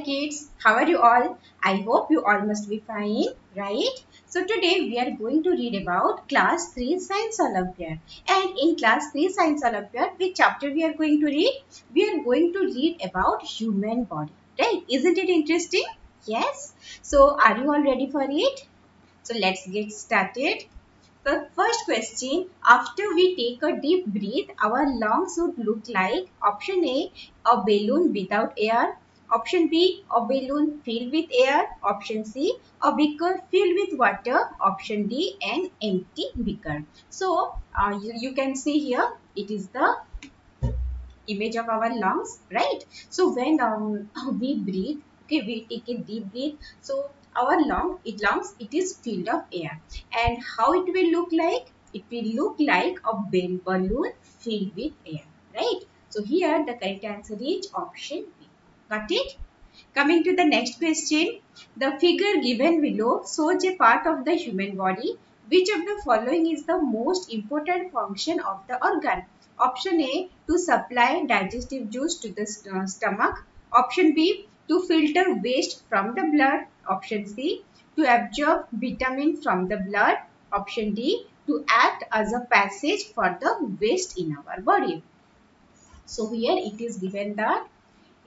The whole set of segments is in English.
kids, how are you all? I hope you all must be fine, right? So today we are going to read about class 3 science Olympiad. And in class 3 science Olympiad, which chapter we are going to read? We are going to read about human body, right? Isn't it interesting? Yes. So are you all ready for it? So let's get started. The first question, after we take a deep breath, our lungs would look like option A balloon without air, option B, a balloon filled with air, option C, a beaker filled with water, option D, an empty beaker. So, you can see here, it is the image of our lungs, right? So when we breathe, okay, we take a deep breath, so our lungs, it is filled of air. And how it will look like? It will look like a balloon filled with air, right? So here the correct answer is option B. Got it? Coming to the next question, the figure given below shows a part of the human body. Which of the following is the most important function of the organ? Option A, to supply digestive juice to the stomach. Option B, to filter waste from the blood. Option C, to absorb vitamin from the blood. Option D, to act as a passage for the waste in our body. So here it is given that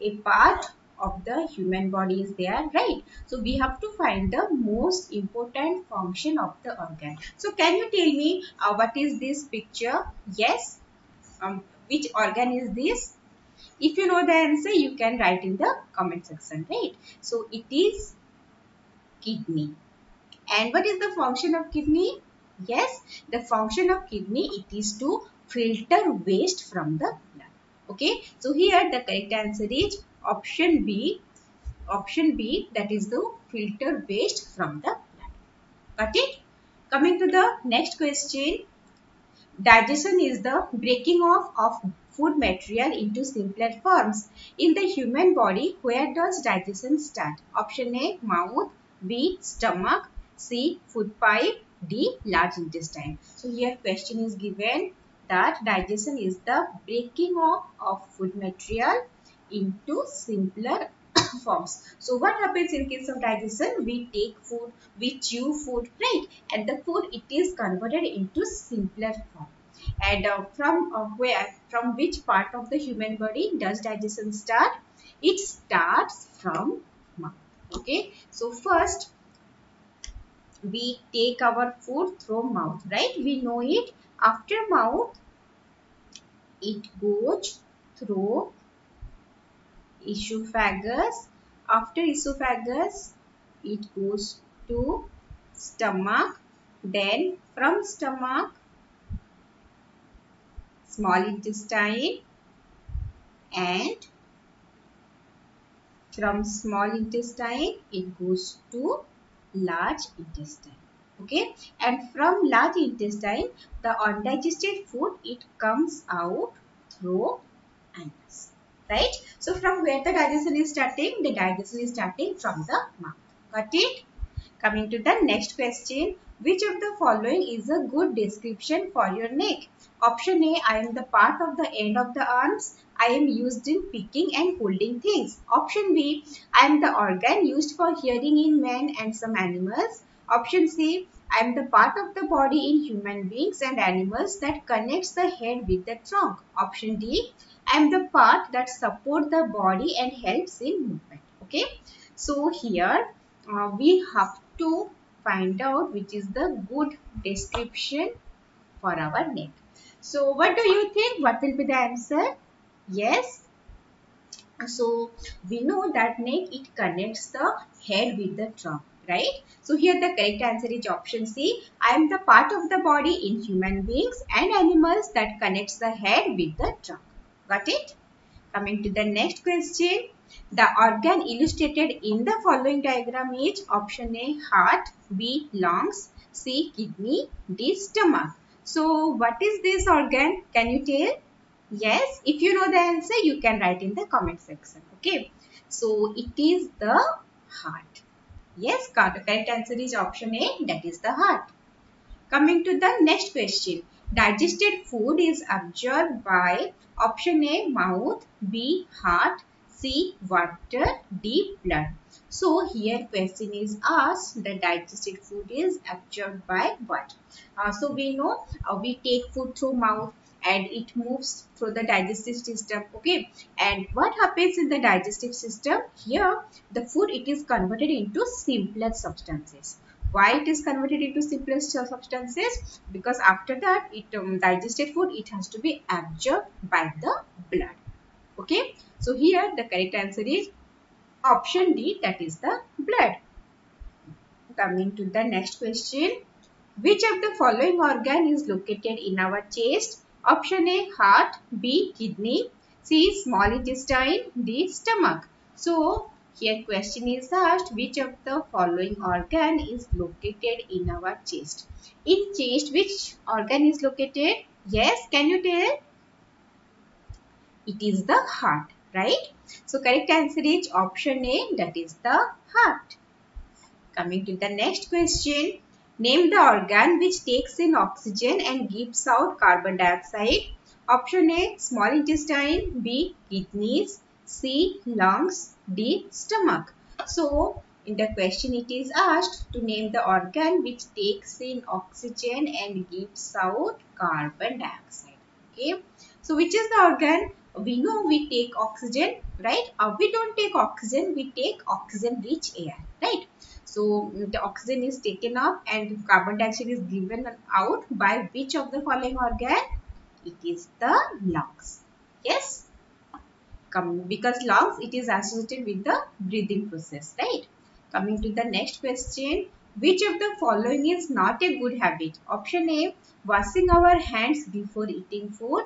a part of the human body is there, right? So we have to find the most important function of the organ. So can you tell me what is this picture? Yes. Which organ is this? If you know the answer, you can write in the comment section, right? So it is kidney. And what is the function of kidney? Yes, the function of kidney, it is to filter waste from the blood. Okay, so here the correct answer is option B. Option B, that is the filter waste from the blood. Got it? Coming to the next question. Digestion is the breaking off of food material into simpler forms. In the human body, where does digestion start? Option A, mouth, B, stomach, C, food pipe, D, large intestine. So here question is given that digestion is the breaking off of food material into simpler forms. So what happens in case of digestion? We take food, we chew food, right? And the food, it is converted into simpler form. And from which part of the human body does digestion start? It starts from mouth. Okay. So first we take our food through mouth, right? We know it. After mouth, it goes through esophagus. After esophagus, it goes to stomach. Then from stomach, small intestine, and from small intestine it goes to large intestine. Okay, and from large intestine, the undigested food, it comes out through anus, right? So from where the digestion is starting? The digestion is starting from the mouth. Got it? Coming to the next question, which of the following is a good description for your neck? Option A, I am the part of the end of the arms. I am used in picking and holding things. Option B, I am the organ used for hearing in men and some animals. Option C, I am the part of the body in human beings and animals that connects the head with the trunk. Option D, I am the part that supports the body and helps in movement. Okay. So here we have to find out which is the good description for our neck. So what do you think? What will be the answer? Yes. So we know that neck, it connects the head with the trunk, right? So here the correct answer is option C. I am the part of the body in human beings and animals that connects the head with the trunk. Got it? Coming to the next question. The organ illustrated in the following diagram is option A, heart, B, lungs, C, kidney, D, stomach. So what is this organ? Can you tell? Yes, if you know the answer, you can write in the comment section. Okay. So it is the heart. Yes, correct answer is option A, that is the heart. Coming to the next question. Digested food is absorbed by option A, mouth, B, heart, C. Water, D. Blood. So here question is asked, the digested food is absorbed by what? So we know we take food through mouth and it moves through the digestive system. Okay, and what happens in the digestive system? Here the food, it is converted into simpler substances. Why it is converted into simpler substances? Because after that it digested food, it has to be absorbed by the blood. Okay, so here the correct answer is option D, that is the blood. Coming to the next question. Which of the following organ is located in our chest? Option A, heart, B, kidney, C, small intestine, D, stomach. So here question is asked, which of the following organ is located in our chest? In chest, which organ is located? Yes, can you tell? It is the heart, right? So correct answer is option A, that is the heart. Coming to the next question. Name the organ which takes in oxygen and gives out carbon dioxide. Option A, small intestine, B, kidneys, C, lungs, D, stomach. So in the question it is asked to name the organ which takes in oxygen and gives out carbon dioxide. Okay, so which is the organ? We know we take oxygen, right? We don't take oxygen, we take oxygen rich air, right? So the oxygen is taken up and carbon dioxide is given out by which of the following organ? It is the lungs. Yes, because lungs, it is associated with the breathing process, right? Coming to the next question. Which of the following is not a good habit? Option A, washing our hands before eating food.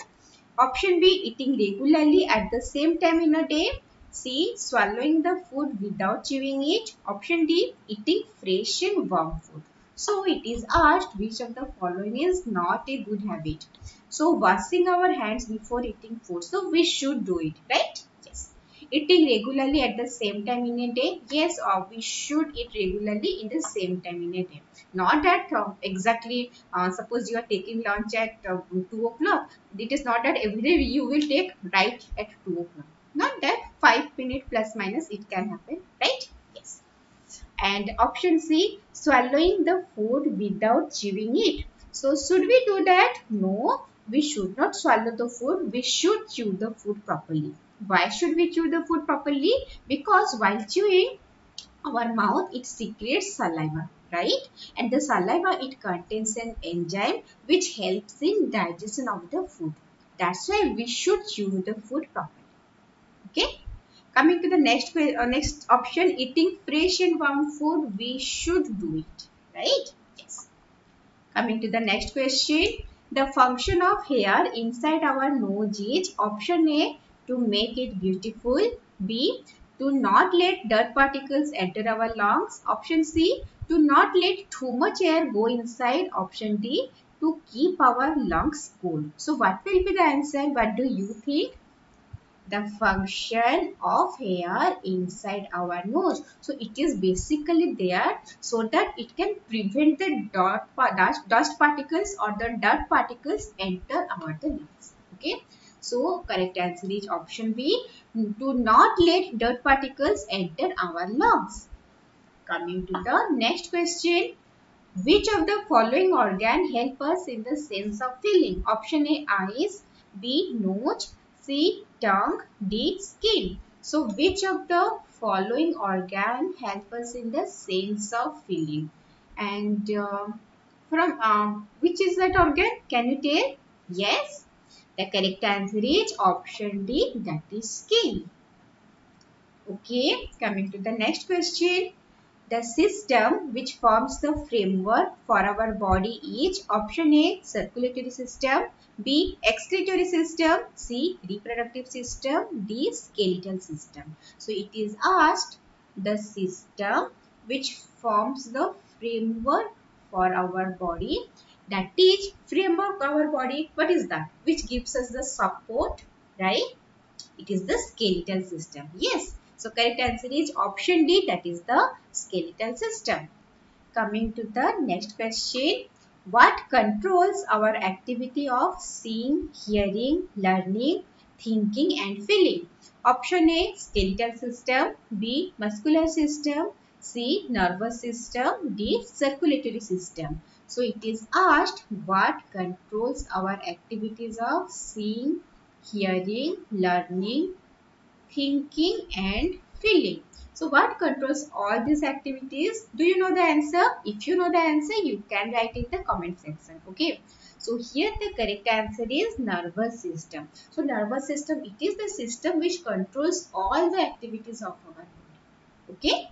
Option B, eating regularly at the same time in a day. C, swallowing the food without chewing it. Option D, eating fresh and warm food. So it is asked which of the following is not a good habit. So washing our hands before eating food. So we should do it, right? Yes. Eating regularly at the same time in a day. Yes, or we should eat regularly in the same time in a day. Not at exactly, suppose you are taking lunch at 2 o'clock. It is not that every day you will take right at 2 o'clock. Not that 5 minutes plus minus it can happen, right? Yes. And option C, swallowing the food without chewing it. So should we do that? No, we should not swallow the food. We should chew the food properly. Why should we chew the food properly? Because while chewing, our mouth, it secretes saliva, right? And the saliva, it contains an enzyme which helps in digestion of the food. That's why we should chew the food properly. Okay. Coming to the next option, eating fresh and warm food, we should do it, right? Yes. Coming to the next question, the function of hair inside our nose is option A, to make it beautiful, B, to not let dirt particles enter our lungs, option C, to not let too much air go inside, option D, to keep our lungs cool. So what will be the answer? What do you think? The function of hair inside our nose. So it is basically there so that it can prevent the dust particles or the dirt particles enter our lungs. Okay. So correct answer is option B, to not let dirt particles enter our lungs. Coming to the next question. Which of the following organ help us in the sense of feeling? Option A, eyes, B, nose, C, tongue, D, skin. So which of the following organ help us in the sense of feeling? And from which is that organ? Can you tell? Yes. The correct answer is option D, that is skin. Okay, coming to the next question. The system which forms the framework for our body is option A, circulatory system, B, excretory system, C, reproductive system, D, skeletal system. So it is asked the system which forms the framework for our body, that is framework of our body. What is that? Which gives us the support, right? It is the skeletal system. Yes. So correct answer is option D, that is the skeletal system. Coming to the next question. What controls our activity of seeing, hearing, learning, thinking and feeling. Option A, skeletal system. B, muscular system. C, nervous system. D, circulatory system. So it is asked what controls our activities of seeing, hearing, learning, thinking and feeling. So what controls all these activities? Do you know the answer? If you know the answer, you can write in the comment section. Okay. So here the correct answer is nervous system. So nervous system, it is the system which controls all the activities of our body. Okay.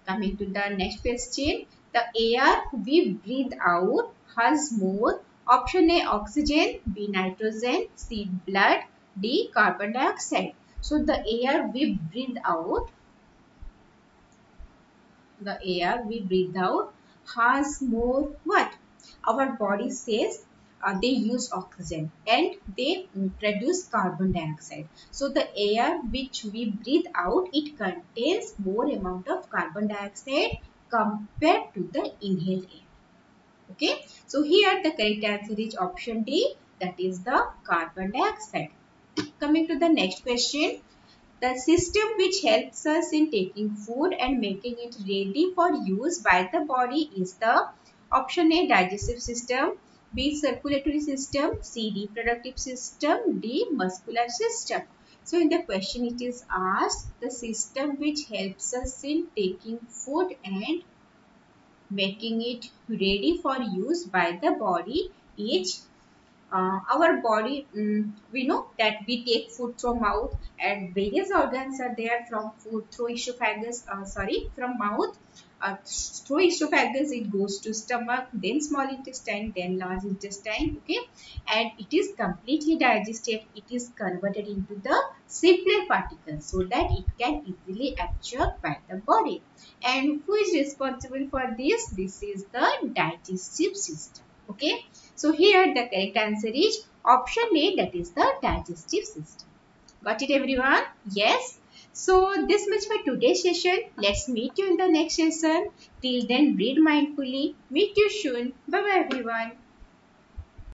Coming to the next question. The air we breathe out has more. Option A, oxygen. B, nitrogen. C, blood. D, carbon dioxide. So the air we breathe out, has more what? Our body says they use oxygen and they produce carbon dioxide. So the air which we breathe out, it contains more amount of carbon dioxide compared to the inhaled air. Okay. So here the correct answer is option D, that is the carbon dioxide. Coming to the next question. The system which helps us in taking food and making it ready for use by the body is the option A, digestive system. B, circulatory system. C, reproductive system. D, muscular system. So in the question it is asked the system which helps us in taking food and making it ready for use by the body is our body. We know that we take food through mouth and various organs are there from food through esophagus, from mouth, through esophagus it goes to stomach, then small intestine, then large intestine. Okay, and it is completely digested. It is converted into the simpler particles so that it can easily absorb by the body. And who is responsible for this? This is the digestive system. Okay, so here the correct answer is option A, that is the digestive system. Got it everyone? Yes. So this much for today's session. Let's meet you in the next session. Till then, read mindfully. Meet you soon. Bye bye everyone.